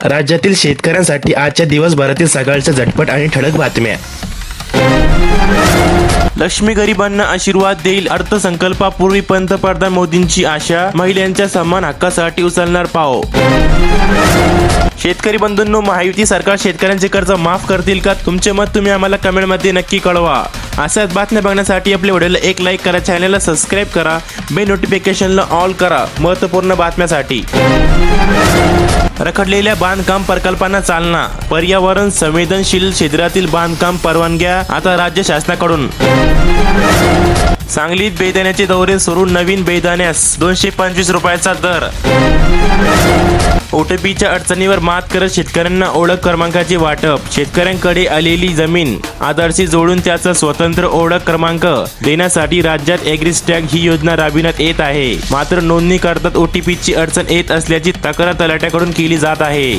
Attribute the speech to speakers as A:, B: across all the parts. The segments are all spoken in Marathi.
A: राज्यातील शेतकऱ्यांसाठी आजच्या दिवसभरातील सकाळच्या झटपट आणि ठळक बातम्या।
B: लक्ष्मी गरिबांना आशीर्वाद देईल, अर्थसंकल्पापूर्वी पंतप्रधान मोदींची आशा, महिलांच्या सन्मान हक्कासाठी उचलणार पाव। शेतकरी बंधूंनो, महायुती सरकार शेतकऱ्यांचे कर्ज माफ करतील का? तुमचे मत तुम्ही आम्हाला कमेंटमध्ये नक्की कळवा। अशाच बातम्या बघण्यासाठी आपल्या व्हिडिओला एक लाईक करा, चॅनलला सबस्क्राईब करा, बेल नोटिफिकेशनला ऑल करा महत्त्वपूर्ण बातम्यासाठी। रखडलेल्या बांधकाम प्रकल्पांना चालना, पर्यावरण संवेदनशील क्षेत्रातील बांधकाम परवानग्या आता राज्य शासनाकडून। सांगलीत बेदाण्याचे दौरे सुरू, नवीन बेदाण्यास 225 रुपयाचा दर। ओटीपीच्या अडचणीवर मात करत शेतकऱ्यांना ओळख क्रमांकाचे वाटप, शेतकऱ्यांकडे आलेली जमीन आधारशी जोडून त्याचा स्वतंत्र ओळख क्रमांक देण्यासाठी राज्यात ॲग्रिस्टॅग ही योजना राबविण्यात येत आहे। मात्र नोंदणी करतात ओटीपीची अडचण येत असल्याची तक्रार तलाठ्याकडून केली जात आहे।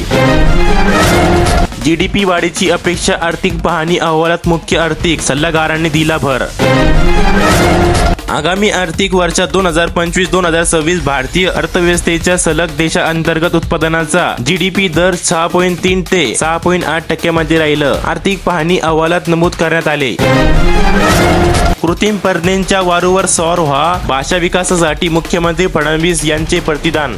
B: जीडीपी वाढीची अपेक्षा, आर्थिक पाहणी अहवालात मुख्य आर्थिक सल्लागारांनी दिला भर। आगामी आर्थिक वर्षात 2025-2026 भारतीय अर्थव्यवस्थेच्या सलग देशांतर्गत उत्पादनाचा जीडीपी दर 6.3 ते 6.8% राहिलं, आर्थिक पाहणी अहवालात नमूद करण्यात आले। कृत्रिम प्रज्ञेच्या वारूवर सौर व्हा, भाषा विकासासाठी मुख्यमंत्री फडणवीस यांचे प्रतिदान।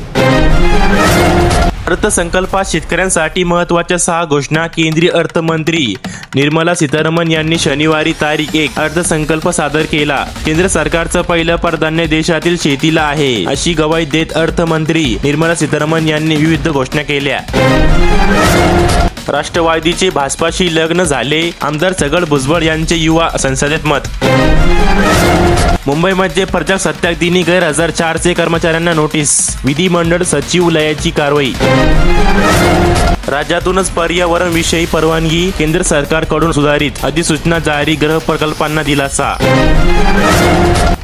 B: अर्थसंकल्पात शेतकऱ्यांसाठी महत्त्वाच्या 6 घोषणा, केंद्रीय अर्थमंत्री निर्मला सीतारामन यांनी शनिवारी तारीख 1 अर्थसंकल्प सादर केला। केंद्र सरकारचं पहिलं प्राधान्य देशातील शेतीला आहे, अशी ग्वाही देत अर्थमंत्री निर्मला सीतारामन यांनी विविध घोषणा केल्या। राष्ट्रवादीचे भाजपाशी लग्न झाले, आमदार छगन भुजबळ यांचे युवा संसदेत मत। मुंबईमध्ये प्रजासत्ताक दिनी गैरहजर 400 कर्मचाऱ्यांना नोटीस, विधिमंडळ सचिवालयाची कारवाई। राज्यातूनच पर्यावरण विषयी परवानगी, केंद्र सरकारकडून सुधारित अधिसूचना जारी, गृह प्रकल्पांना दिलासा।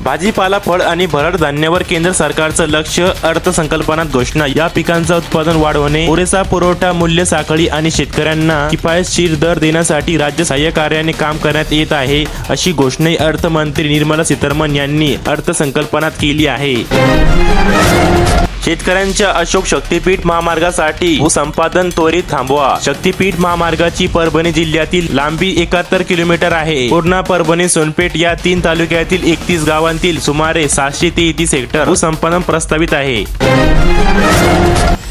B: भाजीपाला, फळ आणि भरड धान्यावर केंद्र सरकारचं लक्ष, अर्थसंकल्पात घोषणा। या पिकांचं उत्पादन वाढवणे, पुरेसा पुरवठा, मूल्य साखळी आणि शेतकऱ्यांना किफायतशीर दर देण्यासाठी राज्य सहाय्यकार्याने काम करण्यात येत आहे, अशी घोषणाही अर्थमंत्री निर्मला सीतारामन यांनी अर्थसंकल्पात केली आहे। शेतकऱ्यांच्या अशोक शक्तीपीठ महामार्गासाठी भूसंपादन त्वरित थांबवा, शक्तीपीठ महामार्गाची परभणी जिल्ह्यातील लांबी 71 किलोमीटर आहे। पूर्णा, परभणी, सोनपेठ या 3 तालुक्यातील 31 गावांतील सुमारे 733 हेक्टर भूसंपादन प्रस्तावित आहे।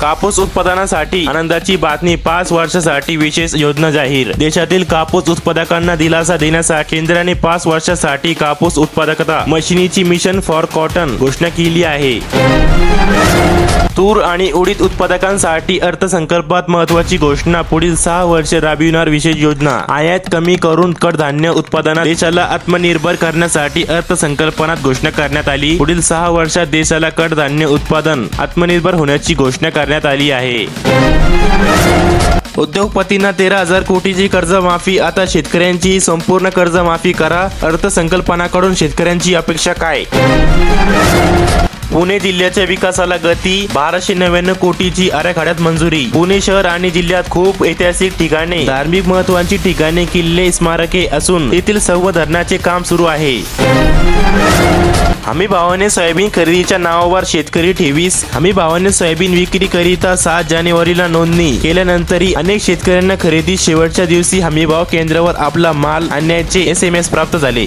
B: कापूस उत्पादनासाठी आनंदाची बातमी, 5 वर्षासाठी विशेष योजना जाहीर। देशातील कापूस उत्पादकांना दिलासा देण्यासाठी केंद्राने 5 वर्षासाठी कापूस उत्पादकता मशिनीची मिशन फॉर कॉटन घोषणा केली आहे। तूर आणि उडीद उत्पादकांसाठी अर्थसंकल्पात महत्त्वाची घोषणा, पुढील 6 वर्षे राबविणार विशेष योजना। आयात कमी करून कडधान्य उत्पादनात देशाला आत्मनिर्भर करण्यासाठी अर्थसंकल्पात घोषणा करण्यात आली। पुढील 6 वर्षात देशाला कडधान्य उत्पादन आत्मनिर्भर होण्याची घोषणा करण्यात आली आहे। उद्योगपतींना 13,000 कोटीची कर्जमाफी, आता शेतकऱ्यांची संपूर्ण कर्जमाफी करा, अर्थसंकल्पाकडून शेतकऱ्यांची अपेक्षा काय? पुणे जिल्ह्याच्या विकासाला गती, 1299 कोटीची आराखड्यात मंजुरी। पुणे शहर आणि जिल्ह्यात खूप ऐतिहासिक ठिकाणे, धार्मिक महत्त्वाची ठिकाणे, किल्ले, स्मारके असून तेथील संवर्धनाचे काम सुरू आहे। हमी भावाने सोयाबीन खरेदीच्या नावावर शेतकरी ठेवीस, हमी भावाने सोयाबीन विक्रीकरिता 7 जानेवारीला नोंदणी केल्यानंतरही अनेक शेतकऱ्यांना खरेदी शेवटच्या दिवशी हमीभाव केंद्रावर आपला माल आणण्याचे SMS प्राप्त झाले।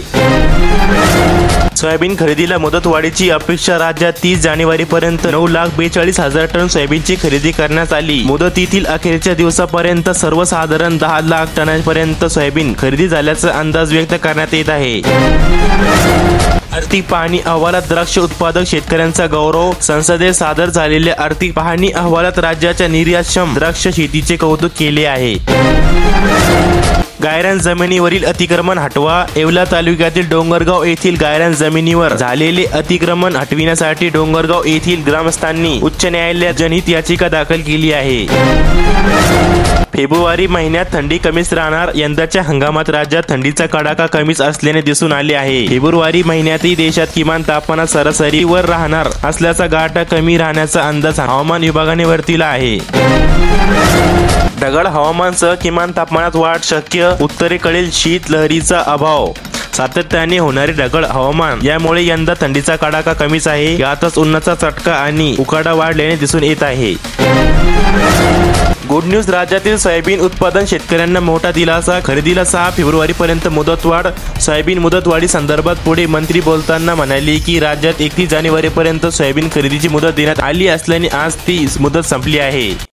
B: सोयाबीन खरेदीला मुदतवाढीची अपेक्षा, राज्यात 30 जानेवारीपर्यंत 9,42,000 टन सोयाबीनची खरेदी करण्यात आली। मुदतीतील अखेरच्या दिवसापर्यंत सर्वसाधारण 10 लाख टनांपर्यंत सोयाबीन खरेदी झाल्याचा अंदाज व्यक्त करण्यात येत आहे। आर्थिक पाहणी अहवालात द्राक्ष उत्पादक शेतकऱ्यांचा गौरव, संसदेत सादर झालेल्या आर्थिक पाहणी अहवालात राज्याच्या निर्यातक्षम द्राक्ष शेतीचे कौतुक केले आहे। गायरान जमिनीवरील अतिक्रमण हटवा, येवला तालुक्यातील डोंगरगाव येथील गायरान जमिनीवर झालेले अतिक्रमण हटविण्यासाठी डोंगरगाव येथील ग्रामस्थांनी उच्च न्यायालयात जनहित याचिका दाखल केली आहे। फेब्रुवारी महिन्यात थंडी कमीच राहणार, यंदाच्या हंगामात राज्यात थंडीचा कडाका कमीच असल्याने दिसून आले आहे। फेब्रुवारी महिन्यातही देशात किमान तापमानात सरासरीवर राहणार असल्याचा गाठा कमी राहण्याचा अंदाज हवामान विभागाने वर्तविला आहे। ढगाळ हवामानासह किमान तापमानात वाढ शक्य, उत्तरेकडील शीत लहरीचा अभाव, सातत्याने होणारे ढगाळ हवामान यामुळे यंदा थंडीचा कडाका कमीच आहे। यातच उन्हाचा चटका आणि उकाडा वाढल्याने दिसून येत आहे। गुड न्यूज, राज्यातील सोयाबीन उत्पादन शेतकऱ्यांना मोठा दिलासा. खरेदीला 6 फेब्रुवारी पर्यंत मुदतवाढ. सोयाबीन मुदतवाढी संदर्भात पुढे मंत्री बोलताना म्हणाले की राज्यात 31 जानेवारी पर्यंत सोयाबीन खरेदीची मुदत देण्यात आली असल्याने आज ती मुदत संपली आहे.